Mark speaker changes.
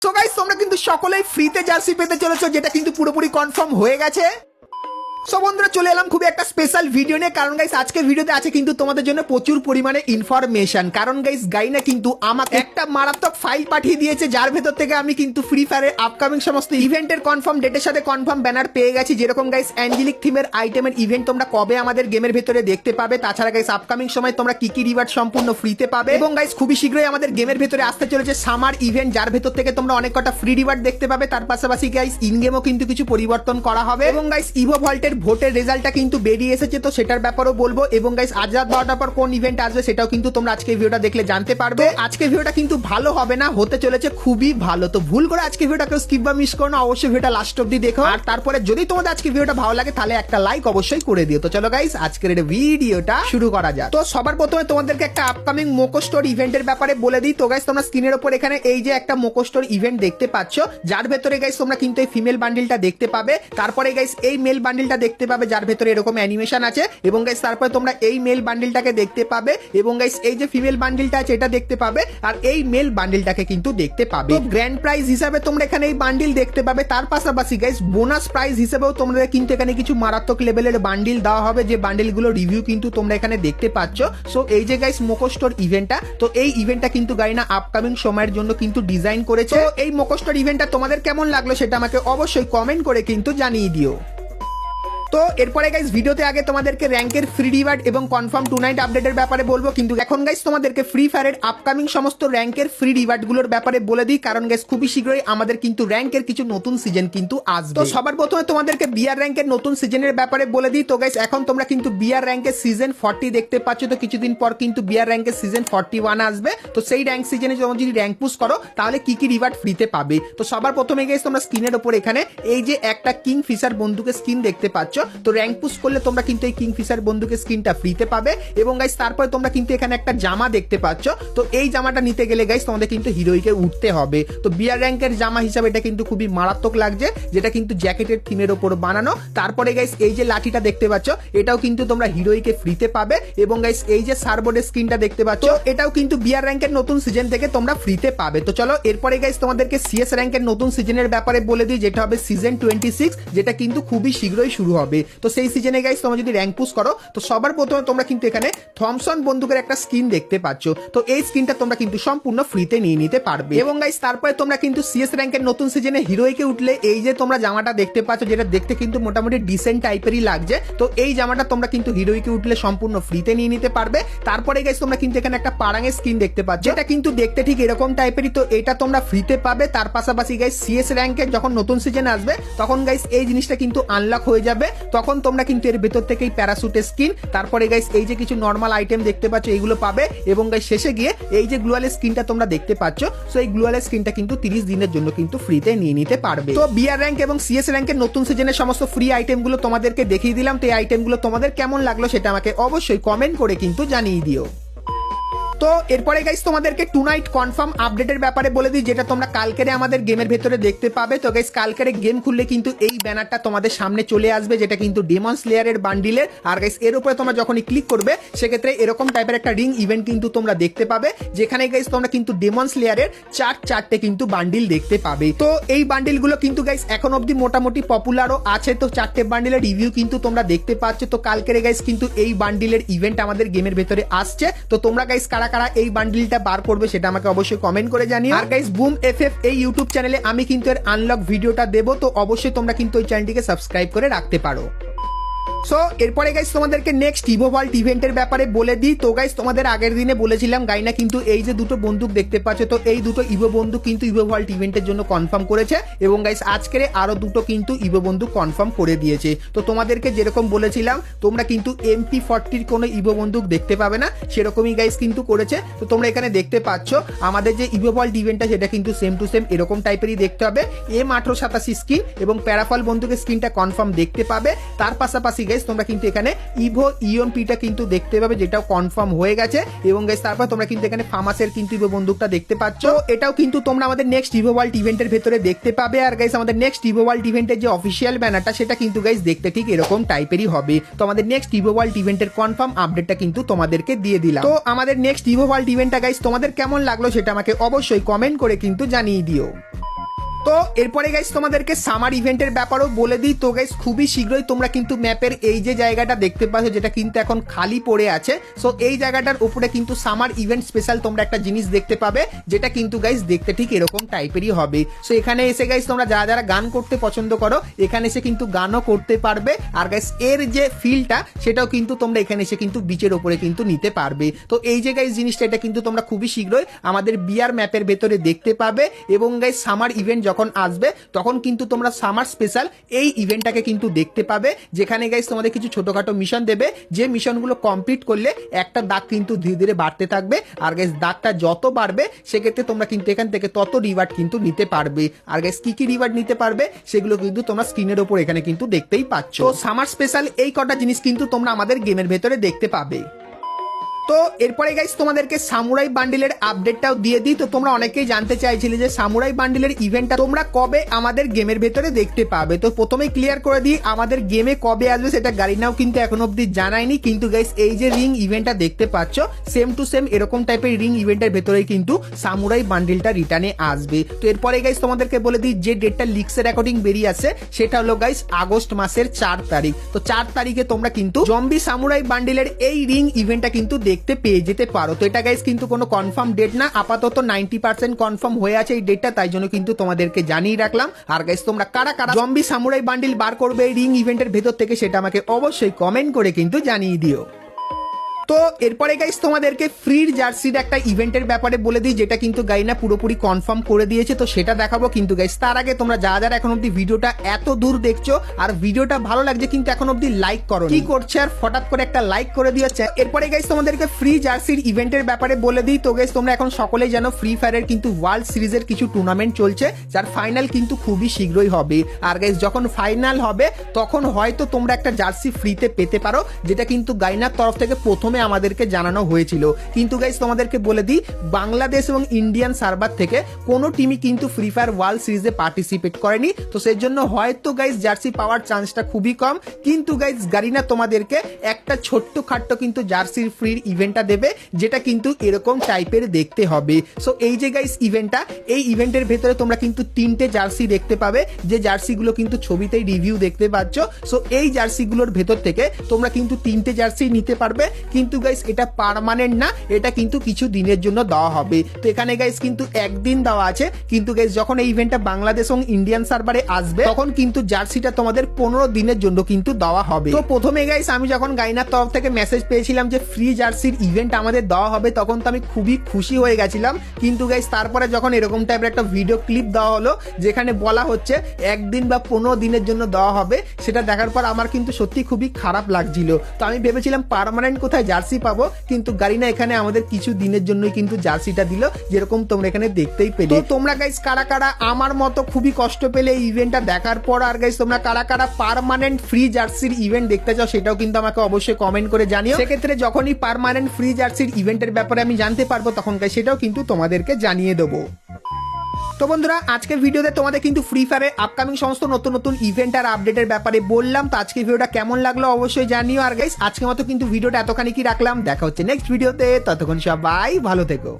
Speaker 1: So guys তোমরা কিন্তু সকলেই ফ্রিতে জার্সি পেতে চলেছো, যেটা কিন্তু পুরোপুরি কনফার্ম হয়ে গেছে। সো বন্ধুরা চলে এলাম খুবই একটা স্পেশাল ভিডিও নিয়ে, কারণ গাইস আজকে ভিডিওতে আছে কিন্তু তোমাদের জন্য প্রচুর পরিমাণে ইনফরমেশন। কারণ গাইস গাইনা কিন্তু আমাকে একটা মারাত্মক ফাইল পাঠিয়ে দিয়েছে, যার ভেতর থেকে আমি কিন্তু ফ্রি ফায়ারের আপকামিং সমস্ত ইভেন্টের কনফার্ম ডেটের সাথে কনফার্ম ব্যানার পেয়ে গেছি। যেরকম গাইস অ্যাঞ্জেলিক থিমের আইটেমের ইভেন্ট তোমরা কবে আমাদের গেমের ভেতরে দেখতে পাবে, তাছাড়া গাইস আপকামিং সময় তোমরা কি কি রিওয়ার্ড সম্পূর্ণ ফ্রিতে পাবে, এবং গাইস খুবই শীঘ্রই আমাদের গেমের ভেতরে আসতে চলেছে সামার ইভেন্ট, যার ভেতর থেকে তোমরা অনেক কটা ফ্রি রিওয়ার্ড দেখতে পাবে। তার পাশাপাশি গাইস ইন গেমও কিন্তু কিছু পরিবর্তন করা হবে, এবং গাইস ইভো ভল্টের ভোটের রেজাল্টটা কিন্তু বেরিয়ে এসেছে, তো সেটার ব্যাপারেও বলবো। এবং গাইস আজ রাত 12টার পর কোন ইভেন্ট আসবে সেটাও কিন্তু তোমরা আজকে ভিডিওটা দেখলে জানতে পারবে। আজকে ভিডিওটা কিন্তু ভালো হবে না, হতে চলেছে খুবই ভালো। তো ভুল করে আজকে ভিডিওটাকে স্কিপ বা মিস করো না, অবশ্যই ভিডিওটা লাস্ট অবধি দেখো। আর তারপরে যদি তোমাদের আজকে ভিডিওটা ভালো লাগে তাহলে একটা লাইক অবশ্যই করে দিও। তো চলো গাইস আজকের এই ভিডিওটা শুরু করা যাক। তো সবার প্রথমে তোমাদেরকে একটা আপকামিং মোকো স্টোর ইভেন্টের ব্যাপারে বলে দিই। তো গাইস তোমরা স্ক্রিনের উপর এখানে এই যে একটা মোকো স্টোর ইভেন্ট দেখতে পাচ্ছ, যার ভেতরে গাইস তোমরা কিন্তু এই ফিমেল বান্ডিলটা দেখতে পাবে। তারপরে গাইস এই মেল বান্ডিলটা দেখতে পাবে, যার ভেতরে এরকম অ্যানিমেশন আছে। এবং গাইস তারপরে তোমরা এই মেল বান্ডিলটাকে দেখতে পাবে, এবং গাইস এই যে ফিমেল বান্ডিলটা আছে এটা দেখতে পাবে, আর এই মেল বান্ডিলটাকে কিন্তু দেখতে পাবে। তো গ্র্যান্ড প্রাইজ হিসাবে তোমরা এখানে এই বান্ডিল দেখতে পাবে। তার পাশাপাশি গাইস বোনাস প্রাইজ হিসেবেও তোমরা কিন্তু এখানে কিছু মারাত্মক লেভেলের বান্ডিল দেওয়া হবে, যে বান্ডিলগুলো রিভিউ কিন্তু তোমরা এখানে দেখতে পাচ্ছ। সো এই যে গাইস মোকো স্টোর ইভেন্টটা, তো এই ইভেন্টটা কিন্তু গাইনা আপকামিং সময়ের জন্য কিন্তু ডিজাইন করেছে। এই মোকো স্টোর ইভেন্টটা তোমাদের কেমন লাগলো সেটা আমাকে অবশ্যই কমেন্ট করে কিন্তু জানিয়ে দিও। তো এরপরে গাইস ভিডিওতে আগে তোমাদেরকে র্যাঙ্কের ফ্রি রিওয়ার্ড এবং কনফার্ম টু নাইট আপডেটের ব্যাপারে বলবো, কিন্তু এখন গাইস তোমাদেরকে ফ্রি ফায়ারের আপকামিং সমস্ত র্যাঙ্কের ফ্রি রিওয়ার্ড গুলোর ব্যাপারে বলে দিই। কারণ গাইস খুবই শীঘ্রই আমাদের কিন্তু র্যাঙ্কের কিছু নতুন সিজন কিন্তু আসবে। তো সবার প্রথমে তোমাদেরকে বিআর র্যাঙ্কের নতুন সিজনের ব্যাপারে বলে দিই। তো গাইস এখন তোমরা কিন্তু বিআর র্যাঙ্কের সিজন 40 দেখতে পাচ্ছ, তো কিছুদিন পর কিন্তু বিআর র্যাঙ্কের সিজন 41 আসবে। তো সেই র্যাঙ্ক সিজনে তোমরা যদি র্যাঙ্ক পুশ করো তাহলে কি কি রিওয়ার্ড ফ্রিতে পাবে। তো সবার প্রথমে গাইস তোমরা স্ক্রিনের উপর এখানে এই যে একটা কিং ফিশার বন্দুকের স্কিন দেখতে পাচ্ছ, তো র্যাঙ্ক পুশ করলে তোমরা কিন্তু এই কিং ফিশার বন্দুকের স্কিনটা ফ্রিতে পাবে। এবং গাইস তারপরে তোমরা কিন্তু এখানে একটা জামা দেখতে পাচ্ছ, তো এই জামাটা নিতে গেলে গাইস তোমাদের কিন্তু হিরোইকে উঠতে হবে। তো বিআর র্যাঙ্কের জামা হিসাবে এটা কিন্তু খুবই মারাত্মক লাগছে, যেটা কিন্তু জ্যাকেটের থিমের উপর বানানো। তারপরে গাইস এই যে লাঠিটা দেখতে পাচ্ছ, এটাও কিন্তু তোমরা হিরোইকে ফ্রিতে পাবে। এবং গাইস এই যে সারবোর্ডের স্কিনটা দেখতে পাচ্ছ, এটাও কিন্তু বিআর র্যাঙ্কের নতুন সিজন থেকে তোমরা ফ্রিতে পাবে। তো চলো এরপরে গাইস তোমাদেরকে সিএস র্যাঙ্কের নতুন সিজনের ব্যাপারে বলে দিই, যেটা হবে সিজন 26, যেটা কিন্তু খুবই শীঘ্রই শুরু হবে। তো সেই সিজনে গাইস তোমরা যদি র্যাঙ্ক পুশ করো, তো সবার প্রথমে তোমরা কিন্তু এখানে থমসন বন্দুকের একটা স্কিন দেখতে পাচ্ছ, তো এই স্কিনটা তোমরা কিন্তু সম্পূর্ণ ফ্রিতে নিয়ে নিতে পারবে। এবং গাইস তারপরে তোমরা কিন্তু সিএস র্যাঙ্কের নতুন সিজনে হিরোইকে উঠলে এই যে তোমরা জামাটা দেখতে পাচ্ছ, যেটা দেখতে কিন্তু মোটামুটি ডিসেন্ট টাইপেরই লাগছে, তো এই জামাটা তোমরা কিন্তু হিরোইকে উঠলে সম্পূর্ণ ফ্রিতে নিয়ে নিতে পারবে। তারপরে গাইস তোমরা কিন্তু এখানে একটা পারাঙের স্কিন দেখতে পাচ্ছ, যেটা কিন্তু দেখতে ঠিক এরকম টাইপেরই, তো এটা তোমরা ফ্রিতে পাবে। তার পাশাপাশি গাইস সিএস র্যাঙ্কের যখন নতুন সিজন আসবে তখন গাইস এই জিনিসটা কিন্তু আনলক হয়ে যাবে, তখন তোমরা কিন্তু এর ভেতর থেকেই প্যারাশুটের স্কিন, তারপরে গাইস এই যে কিছু নরমাল আইটেম দেখতে পাচ্ছ এইগুলো পাবে। এবং গাইস শেষে গিয়ে এই যে গ্লুয়ালের স্কিনটা তোমরা দেখতে পাচ্ছ, সো এই গ্লুয়ালের স্কিনটা কিন্তু 30 দিনের জন্য কিন্তু ফ্রিতে নিয়ে নিতে পারবে। তো বিআর র্যাঙ্ক এবং সিএস র্যাঙ্কের নতুন সিজনের সমস্ত ফ্রি আইটেমগুলো তোমাদেরকে দেখিয়ে দিলাম। তো এই আইটেমগুলো তোমাদের কেমন লাগলো সেটা আমাকে অবশ্যই কমেন্ট করে কিন্তু জানিয়ে দিও। তো এরপরে গাইস তোমাদেরকে টু নাইট কনফার্ম আপডেটের ব্যাপারে বলে দিই, যেটা তোমরা কালকেরে আমাদের গেমের ভেতরে দেখতে পাবে। তো গাইস কালকেরে গেম খুললে কিন্তু এই ব্যানারটা তোমাদের সামনে চলে আসবে, যেটা কিন্তু ডেমন স্লেয়ারের বান্ডিলের। আর গাইস এর উপরে তোমরা যখনই ক্লিক করবে সেক্ষেত্রে এরকম টাইপের একটা রিং ইভেন্ট কিন্তু তোমরা দেখতে পাবে, যেখানে গাইস তোমরা কিন্তু ডেমন স্লেয়ারের চারটে কিন্তু বান্ডিল দেখতে পাবে। তো এই বান্ডিলগুলো কিন্তু গাইস এখন অবধি মোটামুটি পপুলারও আছে, তো 4টে বান্ডিলের রিভিউ কিন্তু তোমরা দেখতে পাচ্ছ। তো কালকেরে গাইস কিন্তু এই বান্ডিলের ইভেন্ট আমাদের গেমের ভেতরে আসছে। তো তোমরা গাইস কারা এই বান্ডিলটা বার করবে সেটা আমাকে অবশ্যই কমেন্ট করে জানিও। আর গাইস বুম এফএফ এই ইউটিউব চ্যানেলে আমি কিন্তু এর আনলক ভিডিওটা দেবো, তো অবশ্যই তোমরা কিন্তু ওই চ্যানেলটিকে সাবস্ক্রাইব করে রাখতে পারো। সো এরপরে গাইস তোমাদেরকে নেক্সট ইভো ভল্ট ইভেন্টের ব্যাপারে বলে দিই। তো গাইস তোমাদের আগের দিনে বলেছিলাম গাইনা কিন্তু এই যে দুটো বন্দুক দেখতে পাচ্ছ, তো এই দুটো ইভো বন্দুক কিন্তু ইভো ভল্ট ইভেন্টের জন্য কনফার্ম করেছে। এবং গাইস আজকের আরো দুটো কিন্তু ইভো বন্দুক কনফার্ম করে দিয়েছে। তো তোমাদেরকে যেরকম বলেছিলাম তোমরা কিন্তু MP40 কোনো ইভো বন্দুক দেখতে পাবে না, সেরকমই গাইস কিন্তু করেছে। তো তোমরা এখানে দেখতে পাচ্ছ আমাদের যে ইভো ভল্ট ইভেন্টটা সেটা কিন্তু সেম টু সেম এরকম টাইপেরই দেখতে হবে। M1887 স্কিন এবং প্যারাফল বন্দুকের স্কিনটা কনফার্ম দেখতে পাবে। তার পাশাপাশি গাইস তোমরা কিন্তু এখানে ইভো ইএমপিটা কিন্তু দেখতে পাবে, যেটাও কনফার্ম হয়ে গেছে। এবং গাইস তারপর তোমরা কিন্তু এখানে ফামাসের কিন্তু ইভো বন্দুকটা দেখতে পাচ্ছ, এটাও কিন্তু তোমরা আমাদের নেক্সট ইভো ওয়ার্ল্ড ইভেন্টের ভেতরে দেখতে পাবে। আর গাইস আমাদের নেক্সট ইভো ওয়ার্ল্ড ইভেন্টের যে অফিসিয়াল ব্যানারটা সেটা কিন্তু গাইস দেখতে ঠিক এরকম টাইপেরই হবে। তো আমাদের নেক্সট ইভো ওয়ার্ল্ড ইভেন্টের কনফার্ম আপডেটটা কিন্তু তোমাদেরকে দিয়ে দিলাম। তো আমাদের নেক্সট ইভো ওয়ার্ল্ড ইভেন্টটা গাইস তোমাদের কেমন লাগলো সেটা আমাকে অবশ্যই কমেন্ট করে কিন্তু জানিয়ে দিও। তো এরপরে গাইস তোমাদেরকে সামার ইভেন্টের ব্যাপারেও বলে দিই। তো গাইস খুবই শীঘ্রই তোমরা কিন্তু ম্যাপের এই যে জায়গাটা দেখতে পাচ্ছ যেটা কিন্তু এখন খালি পড়ে আছে, সো এই জায়গাটার উপরে কিন্তু সামার ইভেন্ট স্পেশাল তোমরা একটা জিনিস দেখতে পাবে যেটা কিন্তু গাইস দেখতে ঠিক এরকম টাইপেরই হবে। সো এখানে এসে গাইস তোমরা যারা যারা গান করতে পছন্দ করো এখানে এসে কিন্তু গানও করতে পারবে। আর গাইস এর যে ফিলটা সেটাও কিন্তু তোমরা এখানে এসে কিন্তু বিচের উপরে কিন্তু নিতে পারবে। তো এই যে গাইস জিনিসটা এটা কিন্তু তোমরা খুবই শীঘ্রই আমাদের বিআর ম্যাপের ভেতরে দেখতে পাবে। এবং গাইস সামার ইভেন্ট যখন আসবে তখন কিন্তু তোমরা সামার স্পেশাল এই ইভেন্টটাকে কিন্তু দেখতে পাবে, যেখানে গাইস তোমাদের কিছু ছোটখাটো মিশন দেবে, যে মিশনগুলো কমপ্লিট করলে একটা দাগ কিন্তু ধীরে ধীরে বাড়তে থাকবে। আর গাইস দাগটা যত বাড়বে সেক্ষেত্রে তোমরা কিন্তু এখান থেকে তত রিওয়ার্ড কিন্তু নিতে পারবে। আর গাইস কি কি রিওয়ার্ড নিতে পারবে সেগুলো কিন্তু তোমরা স্ক্রিনের উপর এখানে কিন্তু দেখতেই পাচ্ছ। তো সামার স্পেশাল এই কটা জিনিস কিন্তু তোমরা আমাদের গেমের ভেতরে দেখতে পাবে। তো এরপরে গাইস তোমাদেরকে সামুরাই বান্ডিলের আপডেটটাও দিয়ে দিই। তো তোমরা অনেকেই জানতে চাইছিলে যে সামুরাই বান্ডিলের ইভেন্টটা তোমরা কবে আমাদের গেমের ভেতরে দেখতে পাবে। তো প্রথমেই ক্লিয়ার করে দিই, আমাদের গেমে কবে আসবে সেটা গারিনাও কিন্তু এখন অব্দি জানায়নি, কিন্তু গাইস এই যে রিং ইভেন্টটা দেখতে পাচ্ছ সেম টু সেম এরকম টাইপের রিং ইভেন্টের ভেতরেই কিন্তু সামুরাই বান্ডিলটা রিটার্নে আসবে। তো এরপরে গাইস তোমাদেরকে বলে দিই যে ডেটটা লিক্সের অ্যাকর্ডিং বেরিয়ে আছে সেটা হলো গাইস আগস্ট মাসের 4 তারিখ। তো 4 তারিখে তোমরা কিন্তু জম্বি সামুরাই বান্ডিলের এই রিং ইভেন্টটা কিন্তু দেখতে পেয়ে যেতে পারো। তো এটা গাইস কিন্তু কোনো কনফার্ম ডেট না, আপাতত 90% কনফার্ম হয়ে আছে এই ডেটটা, তাই জন্য কিন্তু তোমাদেরকে জানিয়ে রাখলাম। আর গাইস তোমরা কারা কারা জম্বি সামুরাই বান্ডিল বার করবে এই রিং ইভেন্টের ভেতর থেকে সেটা আমাকে অবশ্যই কমেন্ট করে কিন্তু জানিয়ে দিও। তো এরপরে গাইস তোমাদেরকে ফ্রির জার্সির একটা ইভেন্টের ব্যাপারে বলে দিই, যেটা কিন্তু গাইনা পুরোপুরি কনফার্ম করে দিয়েছে। তো সেটা দেখাবো, কিন্তু গাইস তার আগে তোমরা যারা যারা এখন অব্দি ভিডিওটা এত দূর দেখছো আর ভিডিওটা ভালো লাগছে কিন্তু এখন অব্দি লাইক করো, কি করছে আর ফটাৎ করে একটা লাইক করে দিয়েছে। এরপরে গাইস তোমাদেরকে ফ্রি জার্সির ইভেন্টের ব্যাপারে বলে দিই। তো গাইস তোমরা এখন সকলেই জানো ফ্রি ফায়ারের কিন্তু ওয়ার্ল্ড সিরিজের কিছু টুর্নামেন্ট চলছে, যার ফাইনাল কিন্তু খুবই শীঘ্রই হবে। আর গাইস যখন ফাইনাল হবে তখন হয়তো তোমরা একটা জার্সি ফ্রিতে পেতে পারো, যেটা কিন্তু গাইনার তরফ থেকে প্রথমে আমাদেরকে জানানো হয়েছিল। কিন্তু গাইস তোমাদেরকে বলে দিই, বাংলাদেশ এবং ইন্ডিয়ান সার্ভার থেকে কোনো টিমই কিন্তু ফ্রি ফায়ার ওয়ার্ল্ড সিরিজে পার্টিসিপেট করেনি। তো সেই জন্য হয়তো গাইস জার্সি পাওয়ার চান্সটা খুবই কম, কিন্তু গাইস গারিনা তোমাদেরকে একটা ছোট্ট খাট্ট কিন্তু জার্সির ফ্রির ইভেন্টটা দেবে, যেটা কিন্তু এরকম টাইপের দেখতে হবে। সো এই যে গাইস ইভেন্টটা, এই ইভেন্টের ভেতরে তোমরা কিন্তু 3টে জার্সি দেখতে পাবে, যে জার্সিগুলো কিন্তু ছবিতেই রিভিউ দেখতে পাচ্ছ। সো এই জার্সিগুলোর ভেতর থেকে তোমরা কিন্তু 3টে জার্সি নিতে পারবে, কিন্তু গাইস এটা পার্মানেন্ট না, এটা কিন্তু কিছু দিনের জন্য দেওয়া হবে। তো এখানে গাইস কিন্তু একদিন দেওয়া আছে, কিন্তু গাইস যখন এই ইভেন্টটা বাংলাদেশ এবং ইন্ডিয়ান সার্ভারে আসবে তখন কিন্তু জার্সিটা তোমাদের 15 দিনের জন্য কিন্তু দেওয়া হবে। তো প্রথমে গাইস আমি যখন গাইনার তরফ থেকে মেসেজ পেয়েছিলাম যে ফ্রি জার্সির ইভেন্ট আমাদের দেওয়া হবে তখন তো আমি খুবই খুশি হয়ে গেছিলাম, কিন্তু গাইস তারপরে যখন এরকম টাইপের একটা ভিডিও ক্লিপ দেওয়া হলো যেখানে বলা হচ্ছে একদিন বা 15 দিনের জন্য দেওয়া হবে, সেটা দেখার পর আমার কিন্তু সত্যি খুবই খারাপ লাগছিল। তো আমি ভেবেছিলাম পার্মানেন্ট কোথায় জার্সি পাবো, কিন্তু গারিনা এখানে আমাদের কিছু দিনের জন্যই কিন্তু জার্সিটা দিল, যেরকম তোমরা এখানে দেখতেই পেলে। তো তোমরা গাইস কারা কারা আমার মতো খুবই কষ্ট পেলে এই ইভেন্টটা দেখার পর, আর গাইস তোমরা কারা কারা পার্মানেন্ট ফ্রি জার্সির ইভেন্ট দেখতে চাও সেটাও কিন্তু আমাকে অবশ্যই কমেন্ট করে জানিও। সেক্ষেত্রে যখনই পার্মানেন্ট ফ্রি জার্সির ইভেন্টের ব্যাপারে আমি জানতে পারবো তখন গাইস সেটাও কিন্তু তোমাদেরকে জানিয়ে দেবো। তো বন্ধুরা আজকের ভিডিওতে তোমাদের কিন্তু ফ্রি ফায়ারের আপকামিং সমস্ত নতুন নতুন ইভেন্ট আর আপডেটের ব্যাপারে বললাম। তো আজকের ভিডিওটা কেমন লাগলো অবশ্যই জানিও। আর গাইস আজকের মতো কিন্তু ভিডিওটা এতখানি কি রাখলাম, দেখা হচ্ছে নেক্সট ভিডিওতে, ততক্ষণ সবাই ভালো থেকো।